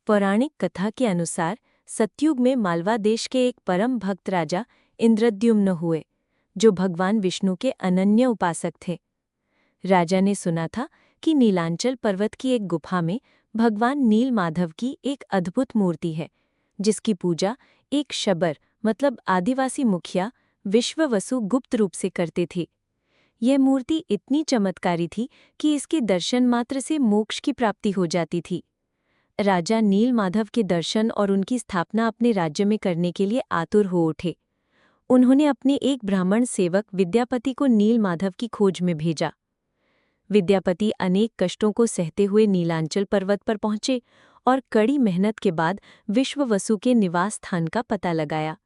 पौराणिक कथा के अनुसार सतयुग में मालवा देश के एक परम भक्त राजा इंद्रद्युम्न हुए, जो भगवान विष्णु के अनन्य उपासक थे। राजा ने सुना था कि नीलांचल पर्वत की एक गुफा में भगवान नील माधव की एक अद्भुत मूर्ति है, जिसकी पूजा एक शबर मतलब आदिवासी मुखिया विश्ववसु गुप्त रूप से करते थे। यह मूर्ति इतनी चमत्कारी थी कि इसके दर्शन मात्र से मोक्ष की प्राप्ति हो जाती थी। राजा नील माधव के दर्शन और उनकी स्थापना अपने राज्य में करने के लिए आतुर हो उठे। उन्होंने अपने एक ब्राह्मण सेवक विद्यापति को नील माधव की खोज में भेजा। विद्यापति अनेक कष्टों को सहते हुए नीलांचल पर्वत पर पहुंचे और कड़ी मेहनत के बाद विश्ववसु के निवास स्थान का पता लगाया।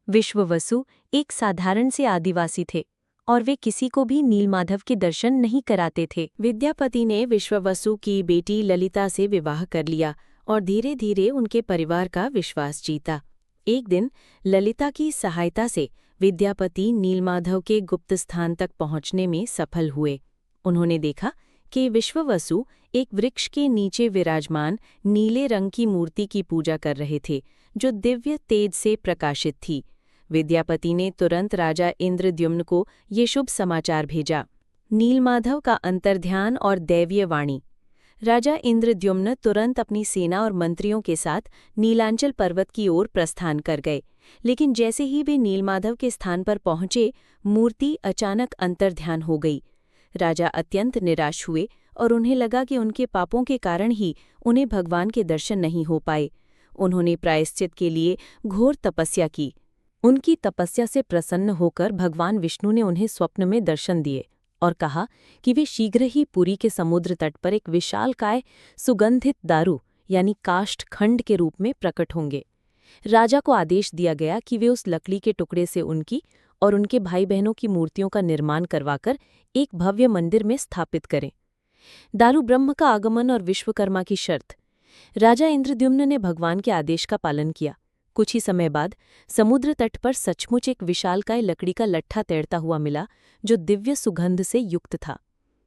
विश्ववसु एक साधारण से आदिवासी थे और वे किसी को भी नीलमाधव के दर्शन नहीं कराते थे। विद्यापति ने विश्ववसु की बेटी ललिता से विवाह कर लिया और धीरे धीरे उनके परिवार का विश्वास जीता। एक दिन ललिता की सहायता से विद्यापति नीलमाधव के गुप्त स्थान तक पहुंचने में सफल हुए। उन्होंने देखा कि विश्ववसु एक वृक्ष के नीचे विराजमान नीले रंग की मूर्ति की पूजा कर रहे थे, जो दिव्य तेज से प्रकाशित थी। विद्यापति ने तुरंत राजा इंद्रद्युम्न को ये शुभ समाचार भेजा। नीलमाधव का अंतर्ध्यान और दैवीय वाणी। राजा इंद्रद्युम्न तुरंत अपनी सेना और मंत्रियों के साथ नीलांचल पर्वत की ओर प्रस्थान कर गए, लेकिन जैसे ही वे नीलमाधव के स्थान पर पहुंचे, मूर्ति अचानक अंतर्ध्यान हो गई। राजा अत्यंत निराश हुए और उन्हें लगा कि उनके पापों के कारण ही उन्हें भगवान के दर्शन नहीं हो पाए। उन्होंने प्रायश्चित के लिए घोर तपस्या की। उनकी तपस्या से प्रसन्न होकर भगवान विष्णु ने उन्हें स्वप्न में दर्शन दिए और कहा कि वे शीघ्र ही पुरी के समुद्र तट पर एक विशालकाय सुगंधित दारू यानी काष्ठ खंड के रूप में प्रकट होंगे। राजा को आदेश दिया गया कि वे उस लकड़ी के टुकड़े से उनकी और उनके भाई बहनों की मूर्तियों का निर्माण करवाकर एक भव्य मंदिर में स्थापित करें। दारू ब्रह्म का आगमन और विश्वकर्मा की शर्त। राजा इंद्रद्युम्न ने भगवान के आदेश का पालन किया। कुछ ही समय बाद समुद्र तट पर सचमुच एक विशालकाय लकड़ी का लट्ठा तैरता हुआ मिला, जो दिव्य सुगंध से युक्त था।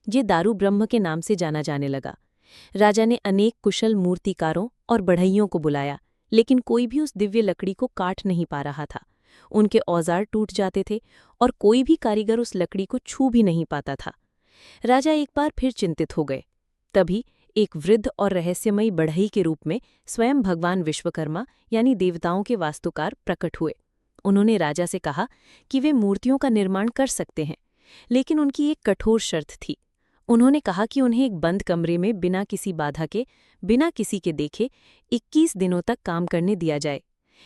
ये दारू ब्रह्म के नाम से जाना जाने लगा। राजा ने अनेक कुशल मूर्तिकारों और बढ़इयों को बुलाया, लेकिन कोई भी उस दिव्य लकड़ी को काट नहीं पा रहा था। उनके औजार टूट जाते थे और कोई भी कारीगर उस लकड़ी को छू भी नहीं पाता था। राजा एक बार फिर चिंतित हो गए। तभी एक वृद्ध और रहस्यमयी बढ़ई के रूप में स्वयं भगवान विश्वकर्मा यानी देवताओं के वास्तुकार प्रकट हुए। उन्होंने राजा से कहा कि वे मूर्तियों का निर्माण कर सकते हैं, लेकिन उनकी एक कठोर शर्त थी। उन्होंने कहा कि उन्हें एक बंद कमरे में बिना किसी बाधा के, बिना किसी के देखे 21 दिनों तक काम करने दिया जाए।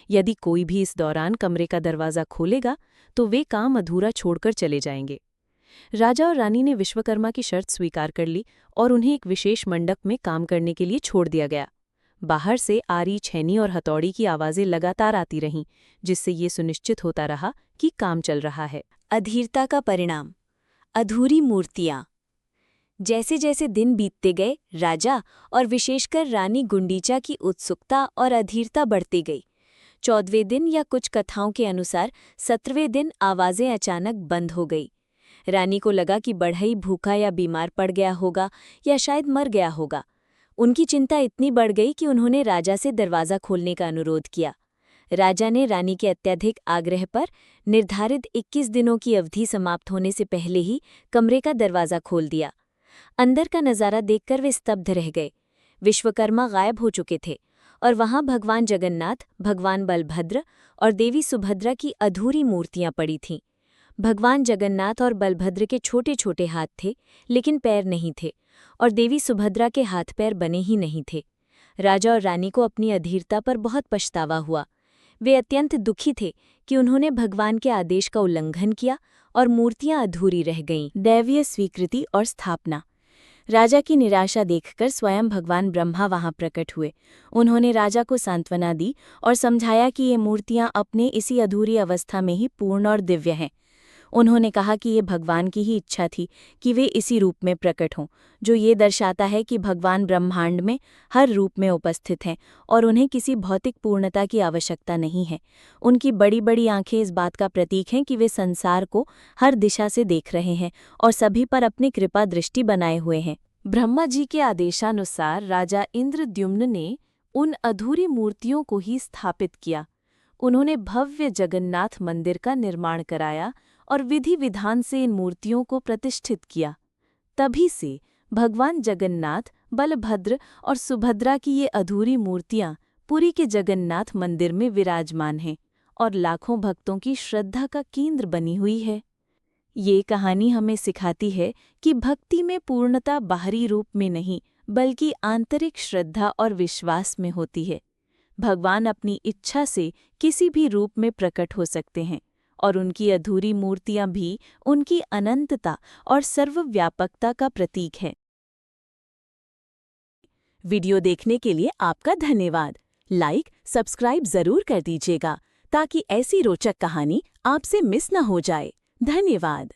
यदि कोई भी इस दौरान कमरे का दरवाज़ा खोलेगा तो वे काम अधूरा छोड़कर चले जाएंगे। राजा और रानी ने विश्वकर्मा की शर्त स्वीकार कर ली और उन्हें एक विशेष मंडप में काम करने के लिए छोड़ दिया गया। बाहर से आरी, छेनी और हथौड़ी की आवाज़ें लगातार आती रहीं, जिससे ये सुनिश्चित होता रहा कि काम चल रहा है। अधीरता का परिणाम। अधूरी मूर्तियाँ। जैसे जैसे दिन बीतते गए, राजा और विशेषकर रानी गुंडीचा की उत्सुकता और अधीरता बढ़ती गई। 14वें दिन या कुछ कथाओं के अनुसार 17वें दिन आवाज़ें अचानक बंद हो गई। रानी को लगा कि बढ़ई भूखा या बीमार पड़ गया होगा या शायद मर गया होगा। उनकी चिंता इतनी बढ़ गई कि उन्होंने राजा से दरवाज़ा खोलने का अनुरोध किया। राजा ने रानी के अत्यधिक आग्रह पर निर्धारित 21 दिनों की अवधि समाप्त होने से पहले ही कमरे का दरवाज़ा खोल दिया। अंदर का नज़ारा देखकर वे स्तब्ध रह गए। विश्वकर्मा गायब हो चुके थे और वहाँ भगवान जगन्नाथ, भगवान बलभद्र और देवी सुभद्रा की अधूरी मूर्तियाँ पड़ी थीं। भगवान जगन्नाथ और बलभद्र के छोटे छोटे हाथ थे, लेकिन पैर नहीं थे, और देवी सुभद्रा के हाथ पैर बने ही नहीं थे। राजा और रानी को अपनी अधीरता पर बहुत पछतावा हुआ। वे अत्यंत दुखी थे कि उन्होंने भगवान के आदेश का उल्लंघन किया और मूर्तियां अधूरी रह गईं। दैवीय स्वीकृति और स्थापना। राजा की निराशा देखकर स्वयं भगवान ब्रह्मा वहां प्रकट हुए। उन्होंने राजा को सांत्वना दी और समझाया कि ये मूर्तियां अपने इसी अधूरी अवस्था में ही पूर्ण और दिव्य हैं। उन्होंने कहा कि ये भगवान की ही इच्छा थी कि वे इसी रूप में प्रकट हों, जो ये दर्शाता है कि भगवान ब्रह्मांड में हर रूप में उपस्थित हैं और उन्हें किसी भौतिक पूर्णता की आवश्यकता नहीं है। उनकी बड़ी बड़ी आंखें इस बात का प्रतीक हैं कि वे संसार को हर दिशा से देख रहे हैं और सभी पर अपनी कृपा दृष्टि बनाए हुए हैं। ब्रह्मा जी के आदेशानुसार राजा इंद्रद्युम्न ने उन अधूरी मूर्तियों को ही स्थापित किया। उन्होंने भव्य जगन्नाथ मंदिर का निर्माण कराया और विधि विधान से इन मूर्तियों को प्रतिष्ठित किया। तभी से भगवान जगन्नाथ, बलभद्र और सुभद्रा की ये अधूरी मूर्तियां पुरी के जगन्नाथ मंदिर में विराजमान हैं और लाखों भक्तों की श्रद्धा का केंद्र बनी हुई है। ये कहानी हमें सिखाती है कि भक्ति में पूर्णता बाहरी रूप में नहीं, बल्कि आंतरिक श्रद्धा और विश्वास में होती है। भगवान अपनी इच्छा से किसी भी रूप में प्रकट हो सकते हैं और उनकी अधूरी मूर्तियां भी उनकी अनंतता और सर्वव्यापकता का प्रतीक है। वीडियो देखने के लिए आपका धन्यवाद। लाइक, सब्सक्राइब जरूर कर दीजिएगा ताकि ऐसी रोचक कहानी आपसे मिस न हो जाए। धन्यवाद।